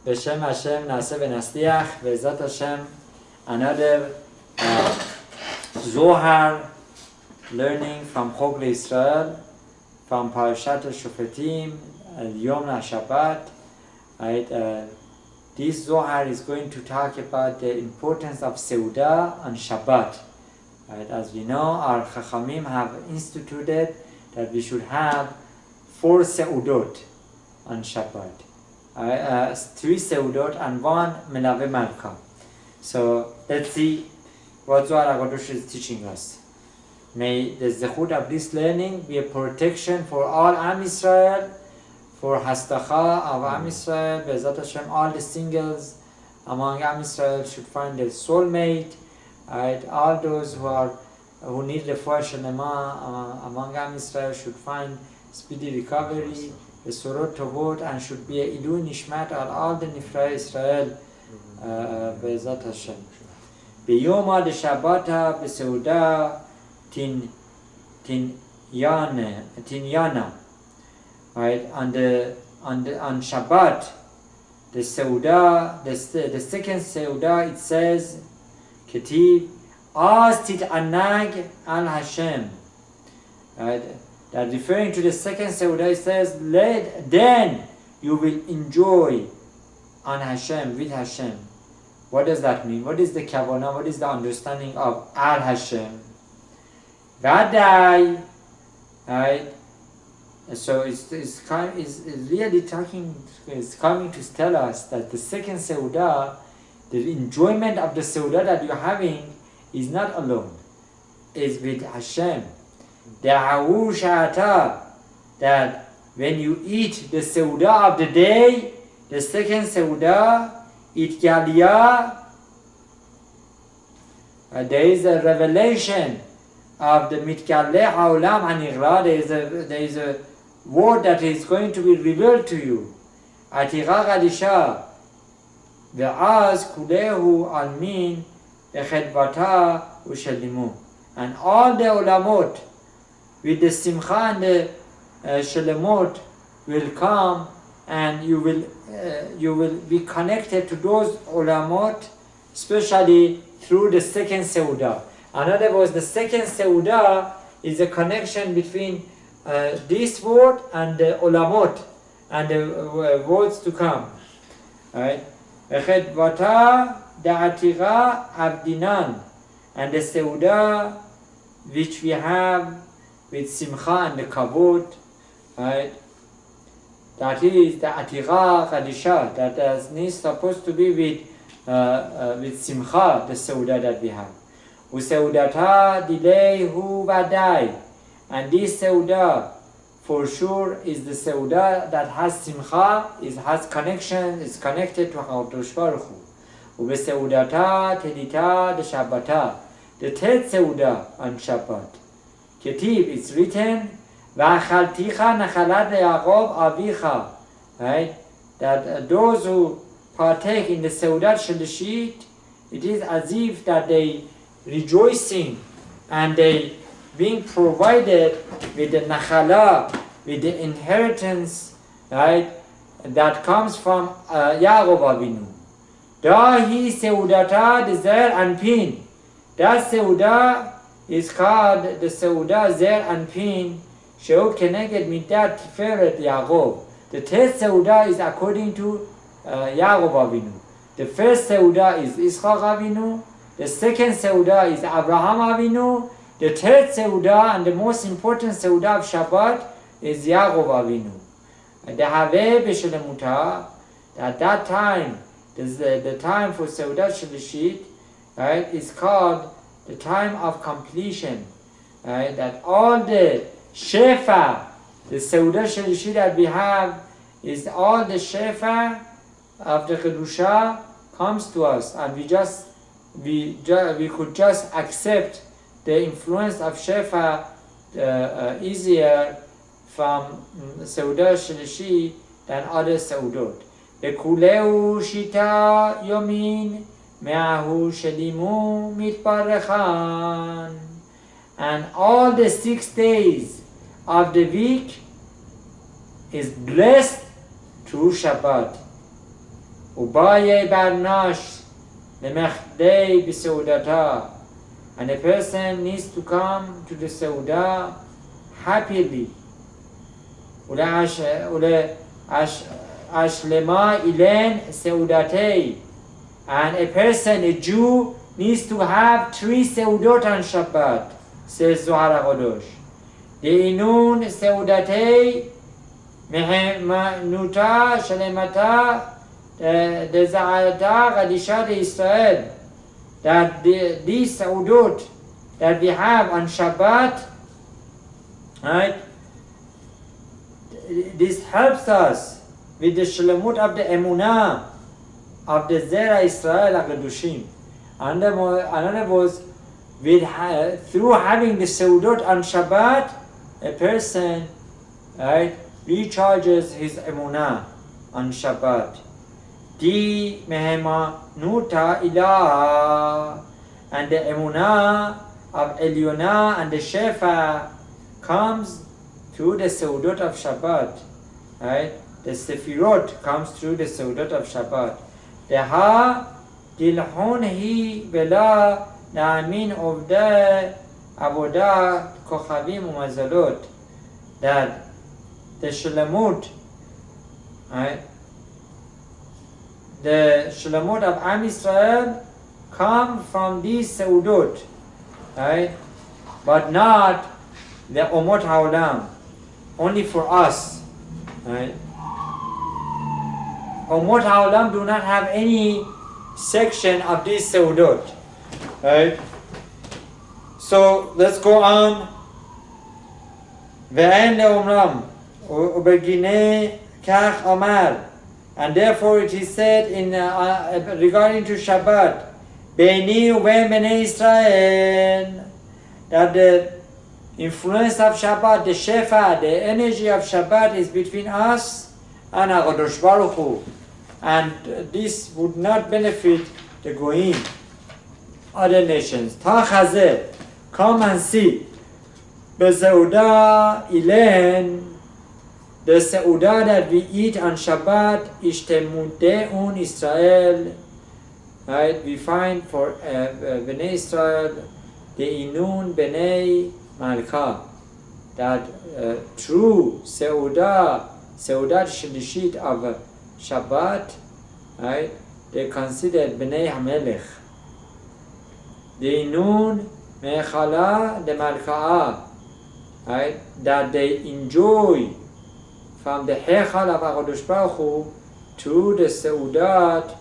B'Shem Hashem Naaseh V'Nasliach, B'ezrat Hashem, another Zohar learning from Chog Israel, from Parashat Shofetim, Yom Shabbat. Right? This Zohar is going to talk about the importance of Seudah on Shabbat. Right? As we know, our Chachamim have instituted that we should have 4 Seudot on Shabbat. 3 Seudot and 1 Melave Malka. So let's see what Zohar HaKadosh is teaching us. May the zechut of this learning be a protection for all Am Yisrael, for Hastacha of Am Yisrael, Be'ezrat Hashem, all the singles among Am Yisrael should find their soulmate. Right? All those who need the Refuah Shelema among Am Yisrael should find speedy recovery, the Surot Tovot, and should be a Ilu Nishmat on all the Nifrei Israel, Be'ezrat Hashem. B'yoma de Shabbata b'Seudah Tinyana. Right? On Shabbat, the Seudah, the second Seudah, it says, Ketiv, Az tit'anag al Hashem. Right? That referring to the second Seudah, it says, then you will enjoy on Hashem, with Hashem. What does that mean? What is the kavanah? What is the understanding of al Hashem? Vadai. Right? So it's really talking, it's coming to tell us that the second Seudah, the enjoyment of the Seudah that you're having is not alone, is with Hashem. The Ahu Sha'ata, that when you eat the Seudah of the day, the second Seudah, Itgaliyah, there is a revelation of the Mitkaleh Ha'olam Hanigra. There is a word that is going to be revealed to you. Atiqa Gadisha, Ve'az Kulehu Almin Echedbata Ushelimu. And all the Olamot with the Simcha and the Shelemot will come, and you will be connected to those Olamot, especially through the second Seudah. In other words, the second Seudah is a connection between this word and the Olamot and the words to come. Right? Echedbata da'atira abdinan, and the Seudah which we have with Simcha and the Kavod, right? That is the Atira Kadisha, that is supposed to be with Simcha, the Seudah that we have. Useudata dilehu vadai, and this Seudah for sure is the Seudah that has Simcha, has connection, is connected to HaKadosh Baruch Hu. Ubeseudata tedita de Shabbata, the third Seudah on Shabbat. Ketib, it's written, V'achalticha nachalat le'Yaakov avicha, right? That those who partake in the Seudat Shalishit, it is as if that they rejoicing and they being provided with the nachala, with the inheritance, right? That comes from Yaakov Avinu. Dahi Seudata de Zer Anpin. That Seudah is called the Seudah Zer Anpin. Shehu Keneged Midat Tiferet Yaakov. The third Seudah is according to Yaakov Avinu. The first Seudah is Yitzchak Avinu. The second Seudah is Abraham Avinu. The third Seudah and the most important Seudah of Shabbat is Yaakov Avinu. The Haveh B'Shelemuta, at that time, the time for Seudah Shalishit, right, is called the time of completion. Right, that all the Shefa, the Seudah Shalishit that we have, is all the Shefa of the Kedusha comes to us, and we could just accept the influence of Shefa easier from Seudah Shalishi than other Seudot. Bekuleu Shita Yomin Me'ahu Shelimu Mitparechan. And all the 6 days of the week is blessed through Shabbat. Ubaye barnash lemechdei b'seudata. And a person needs to come to the Seudah happily. Ashlema ilen Seudatei. And a person, a Jew, needs to have 3 Seudot on Shabbat, says Zohar HaKadosh. De'inun Seudatei Mehenuta Shalemata Deza'ata Gadisha de Israel. That these Saudot that we have on Shabbat, right, this helps us with the Shalamut of the Emunah of the Zera Israel HaKadoshim. Another was, through having the Saudot on Shabbat, a person, right, recharges his Emunah on Shabbat. Di mehema nuta ilah, and the emunah of Elyonah and the Shefa comes through the Seudot of Shabbat, right? The Sefirot comes through the Seudot of Shabbat. Deha dilhon hi vela na'amin ovda avodah kochavim umazalot. That the Shalamut, right? The Shalamot of Am Yisrael come from these Seudot, right? But not the Omot HaOlam, only for us, right? Omot HaOlam do not have any section of these Seudot, right? So let's go on. Ve'en le'omram u'begine kach amar. And therefore it is said in regarding to Shabbat, Beini u'bein Bnei Israel, that the influence of Shabbat, the Shefa, the energy of Shabbat is between us and HaKadosh Baruch Hu. And this would not benefit the Goyim, other nations. Ta chazeh, come and see. Bezeudah ilen, the Seudah that we eat on Shabbat, Ishtemuddeun Israel, right? We find for Bnei Israel, the Inun Bnei Malka, that true Seudah Shlishit of Shabbat, right? They considered Bnei HaMelech. The Inun Mechala de Malka'ah, right? That they enjoy from the Hechal of HaKadosh Baruch Hu to the Seudat,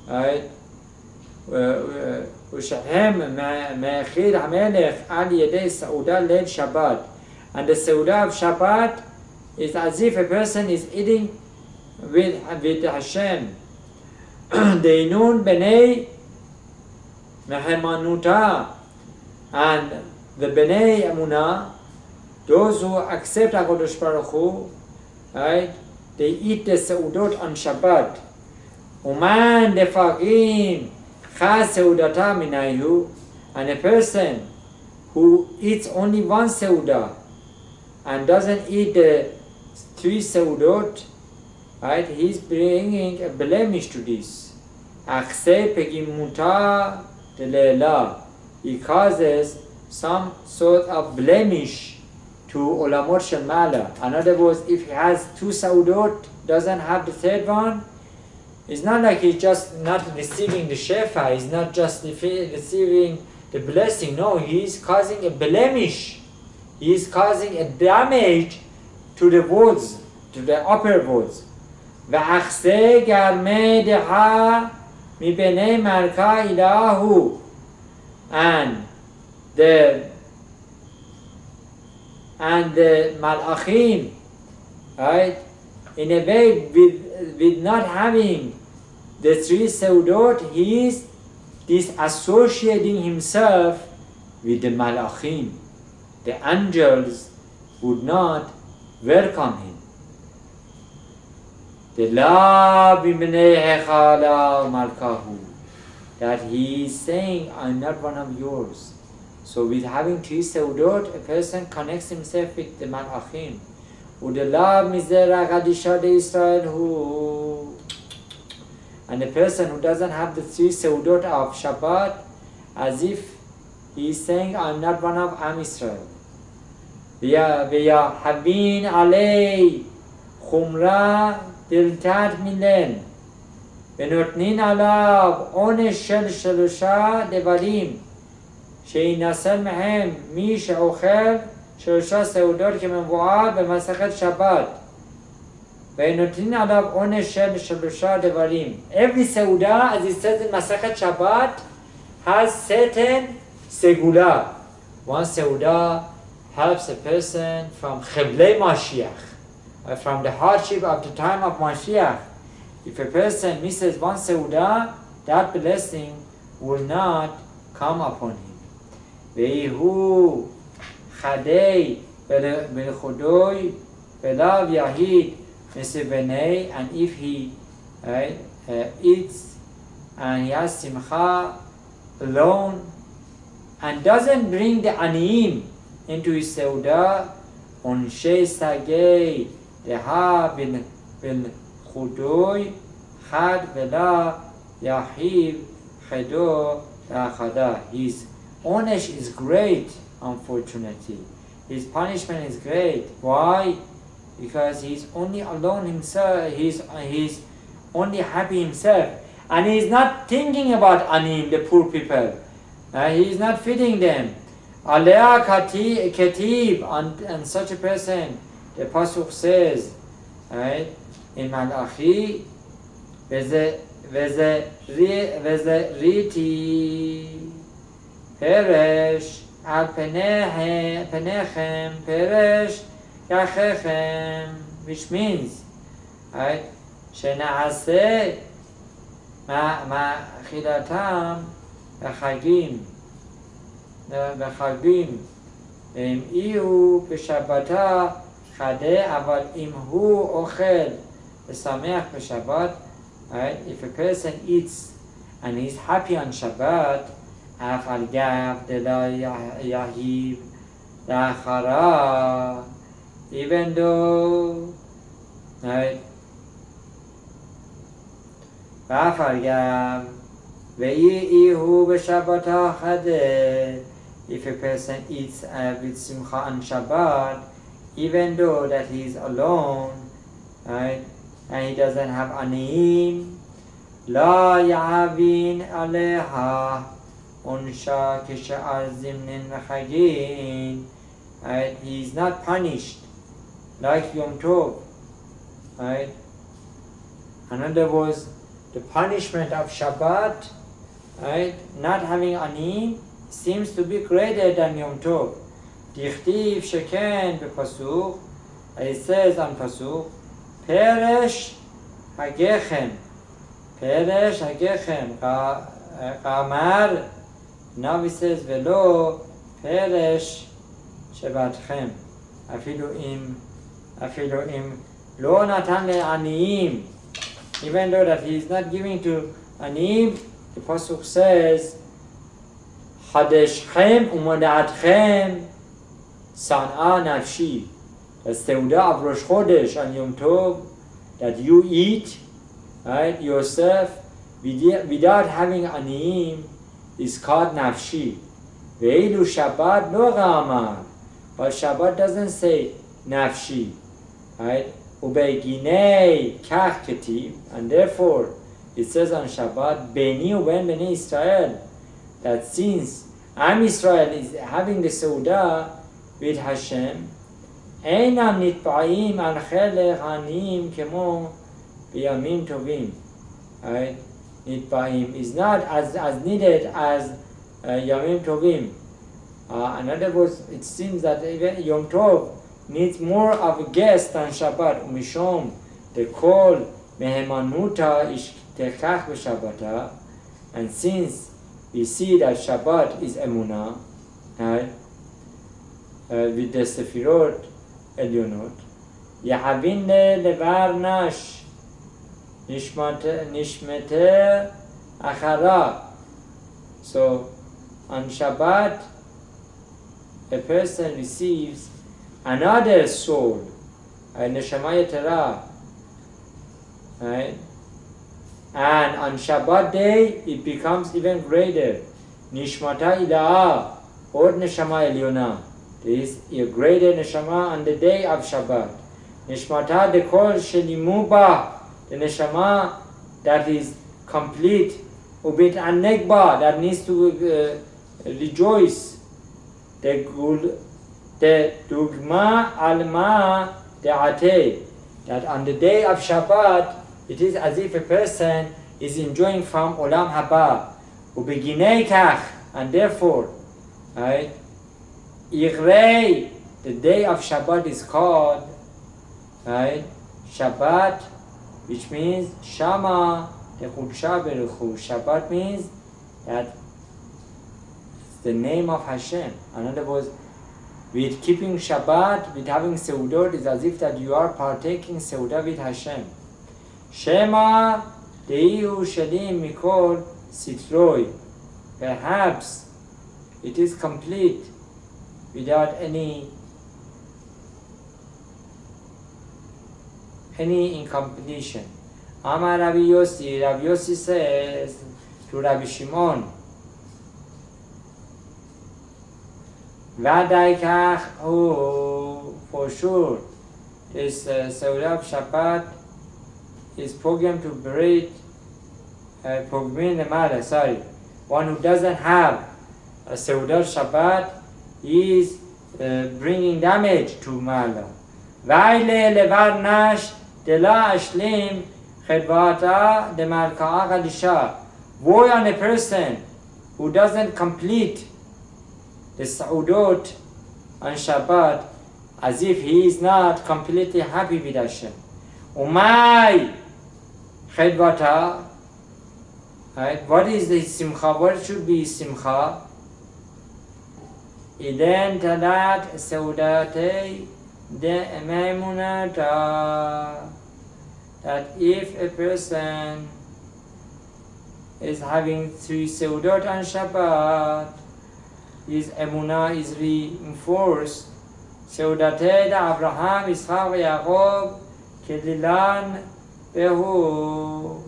right? Ushahem Me'echid HaMelech Al Yedei Seudat Leil Shabbat. And the Seudah of Shabbat is as if a person is eating with Hashem. Deinun Bnei Mehemanuta, and the Bnei Emunah, those who accept HaKadosh Baruch Hu, right? They eat the Seudot on Shabbat. Uman defagin chas Seudata minayu, and a person who eats only one Seudah and doesn't eat the 3 Seudot, right? He's bringing a blemish to this. Achse pegimuta delela. He causes some sort of blemish to Olamot Shel Mala. In other words, if he has 2 Saudot, doesn't have the 3rd one, it's not like he's just not receiving the Shefa, he's not just receiving the blessing. No, he's causing a blemish. He's causing a damage to the words, to the upper words. V'achse garmei deha mi bnei malka ilahu. And the Malachim, right, in a way with not having the 3 Seudot, he is disassociating himself with the Malachim. The angels would not welcome him. The La b'bnei hechala malkahu, that he is saying, I'm not one of yours. So with having 3 Seudot, a person connects himself with the Malachim. Udelav mizera gadisha de Israel hu. And the person who doesn't have the 3 seudot of Shabbat, as if he is saying, I'm not one of Am Israel. ויחבין עלי חומרה דלתת מילן ונותנין עליו עונש של 3 דברים שינסל מהם מי שאוכל 3 סעודות כמבואר במסכת שבת ונותנין עליו עונש של 3 דברים. Every סעודה, as it says in מסכת Shabbat, has certain segula. One סעודה helps a person from Chevlei Mashiach, from the hardship of the time of Mashiach. If a person misses one seudah, that blessing will not come upon him. Ve'ihu chadei v'lechudoi v'lav yahid mesivnei, and if he eats and he has simcha alone and doesn't bring the aniyim into his seudah, onshei sagei deha bin chudoi chad vela yahiv chedo lachada. His onesh is great, unfortunately. His punishment is great. Why? Because he's only alone himself. He's only happy himself, and he's not thinking about anim, the poor people. He's not feeding them. Alea Ketib, and such a person, the Pasuk says, right, in Malachi, Veze riti peresh al penechem peresh yachechem, which means, right, Shenaase ma'chilatam v'chagim בחגים אם יהיו בשבתה חדה, אבל אם הוא אוכל ושמח בשבת, if a person eats and is happy on Shabbat, אף על גב דלא יהיב לאחרה, even though, ואף על גב ויהיו בשבתה חדה, if a person eats with simcha on Shabbat, even though that he is alone, right, and he doesn't have aniyim, la ya'avin aleha unsha kisha'ar zimnin v'chagin, right, he is not punished like Yom Tov, right. In other words, the punishment of Shabbat, right, not having aniyim, seems to be greater than Yom Tov. Dichtiv sheken b'pasuk, it says on pasuk, peresh hagechem, peresh hagechem, kamar, now it says velo peresh shebatchem, afilu im lo natan le'aniyim, even though that he is not giving to aniyim, the pasuk says, Hadeshchem u'moda'atchem san'a nafshi. The seudah of Rosh Chodesh and Yom Tov, that you eat, right, yourself, without having aniyim, is called nafshi. Ve'ilu Shabbat lo g'amar. But Shabbat doesn't say nafshi, right? Ubeginei kach ketiv, and therefore it says on Shabbat, Beni uben bnei Israel, that since Am Israel is having the seudah with Hashem, Einam nitba'im al chelech aniyim kemo b'yamim tovim. Right? Nitba'im is not as needed as Yamim Tovim. In other words, it seems that even Yom Tov needs more of a guest than Shabbat. Umishom, the call mehemanuta ish tekach b'Shabbata, and since we see that Shabbat is Emunah, right, with the Sefirot Elyonot, Yahavin levar nash, nishmete achara. So on Shabbat, a person receives another soul, a neshama yetera, right? And on Shabbat day, it becomes even greater. Nishmata ilaha, or neshama elyona. There is a greater neshama on the day of Shabbat. Nishmata dekol shelimuba, the neshama that is complete. Ubit anegba, that needs to rejoice. The dugma alma de'ate, that on the day of Shabbat, it is as if a person is enjoying from olam haba. Ubeginei kach, and therefore, right? Irei, the day of Shabbat is called, right? Shabbat, which means Shama Dechudsha Beruchu. Shabbat means that it's the name of Hashem. In other words, with keeping Shabbat, with having Seudot, is as if that you are partaking Seudah with Hashem. Shema Deihu Shalim Mikol Sitroi. Perhaps it is complete without any incompletion. Amar Rabbi Yossi says to Rabbi Shimon, Vadai kach, for sure, this Seudah of Shabbat is programmed to breed one who doesn't have a Seudah Shabbat is bringing damage to Mala. Vaile levar nash de la ashlim chedvata de malka'a gadisha. Woe on a person who doesn't complete the Saudot on Shabbat, as if he is not completely happy with Hashem. Umay chedvata. Right? What is the simcha? What should be simcha? Iden talat seudate de emunata. That if a person is having 3 seudot on Shabbat, his emunah is reinforced. Seudate de Abraham, Yitzchak, Yaakov, kedilan behu.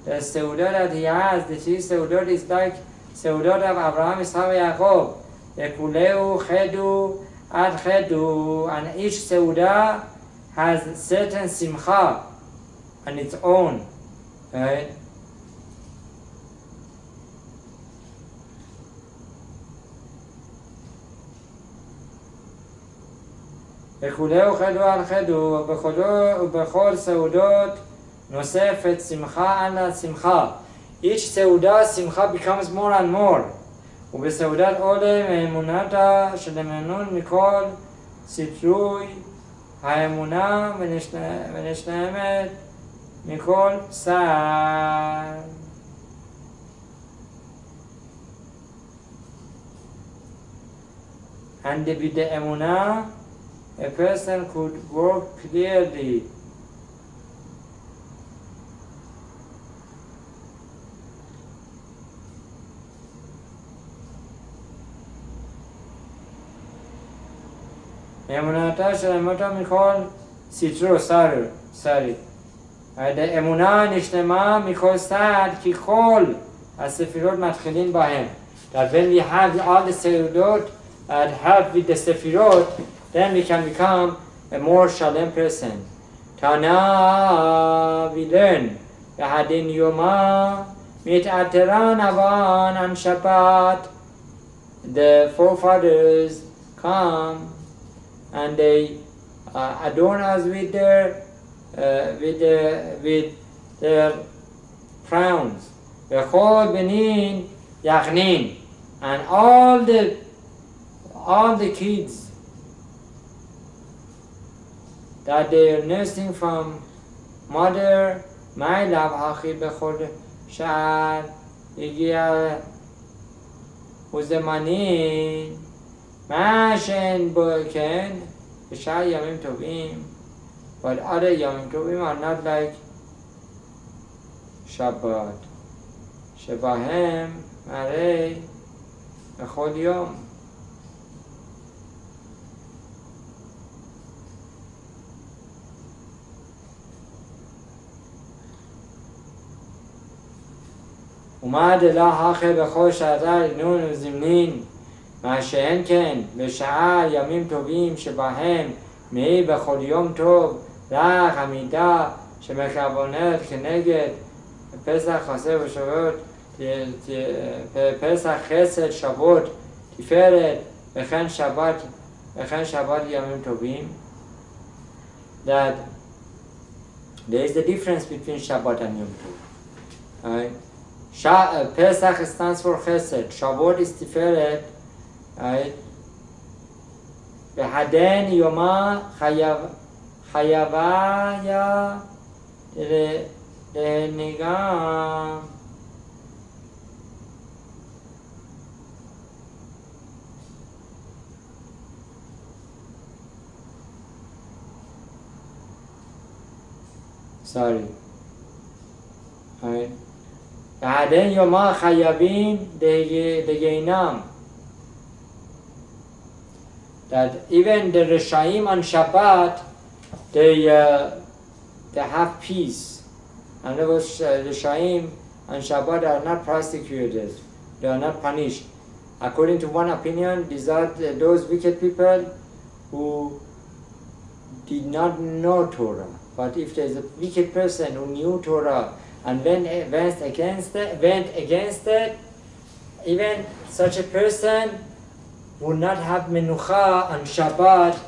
The Seudah that he has, the 3 Seudot is like Seudot of Abraham, Yitzchak, Yaakov. The Kuleu, Chedu, Ad Chedu, and each Seudah has certain simcha on its own, right? The Kuleu, Chedu, Ad Chedu, ובכל סעודות נוספת שמחה על שמחה. Each סעודה, שמחה becomes more and more. ובסעודת עולה מאמונתה שלמנון מכל סיטרוי האמונה ונשנמת מכל צער. And with the emunah, a person could work clearly. אמונתה של אמונתה מכל סיטרו סרי. האמונה נשלמה מכל סעד כי כל הספירות מתחילים בהם. That when we have all the sefirot that help with the sefirot, then we can become a more shalom person. Tana, we learn, Yahadin Yoma, Mit'ateran Avan and Shabbat. The forefathers come and they adorn us with their crowns. V'chol benin yachnin, and all the kids that they are nursing from mother, my love hachi bechol shar igia uzemanin. Mashen Boken, Shai Yamim Tovim, but other Yamim Tovim are not like Shabbat. Shebahem, Marei, Echol Yom. ומד אלא הכי בכל שעתה לנון וזמנין, מה שאין כן בשעה ימים טובים שבהם מעי בכל יום טוב רק המידה שמכוונת כנגד פסח חסד ושבועות, פסח חסד שבועות תפארת וכן שבת ימים טובים. That there is the difference between Shabbat and Yom Tov. Right? Pesach stands for Chesed, Shavuot is Tiferet. Right? V'haden Yoma Chayavaya Lenigam. Sorry. Right? V'haden Yoma Chayavin Degehinam. That even the Reshaim on Shabbat, they have peace. And the Reshaim on Shabbat are not prosecuted. They are not punished. According to one opinion, these are those wicked people who did not know Torah. But if there is a wicked person who knew Torah and went against it, even such a person would not have menucha on Shabbat,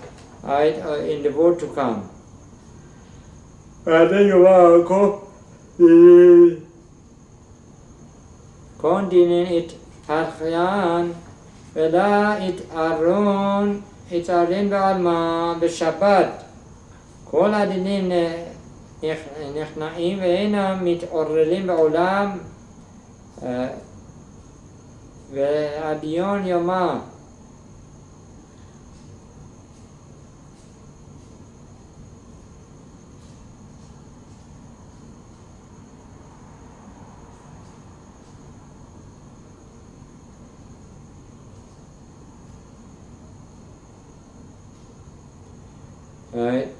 right, in the world to come. Kon dinin it parchian vela it aron ba'alma b'Shabbat. כל הדינים נכנעים ואינם מתעוררים בעולם והדיון יומם.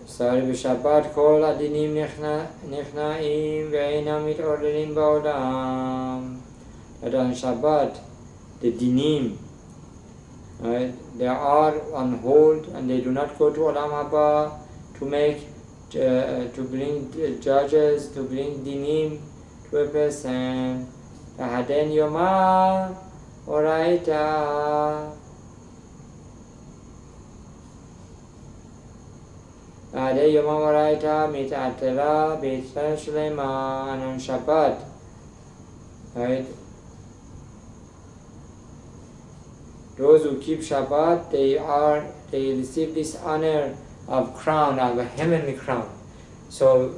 Sorry, בשבת כל הדינים נכנעים ואינם מתעוררים בעולם. But on Shabbat, the dinim, right, they are on hold and they do not go to Olam Haba to bring judges, to bring dinim to a person. Haden Yoma Oraita. Ade Yoma Oraita Mit'atela B'Yisrael Shlema. And on Shabbat, right, those who keep Shabbat, they receive this honor of crown, of a heavenly crown. So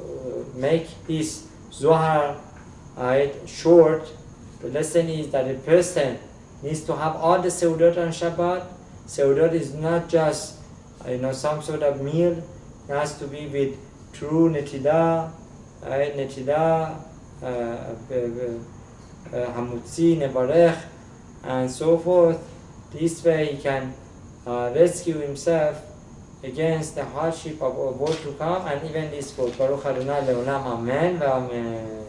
make this Zohar, right, short. The lesson is that a person needs to have all the Seudot on Shabbat. Seudot is not just some sort of meal. It has to be with true netidah, right? Netidah, hamutzi, nebarech, and so forth. This way he can rescue himself against the hardship of a world to come and even this world. Baruch Adonai leolam, amen, amen.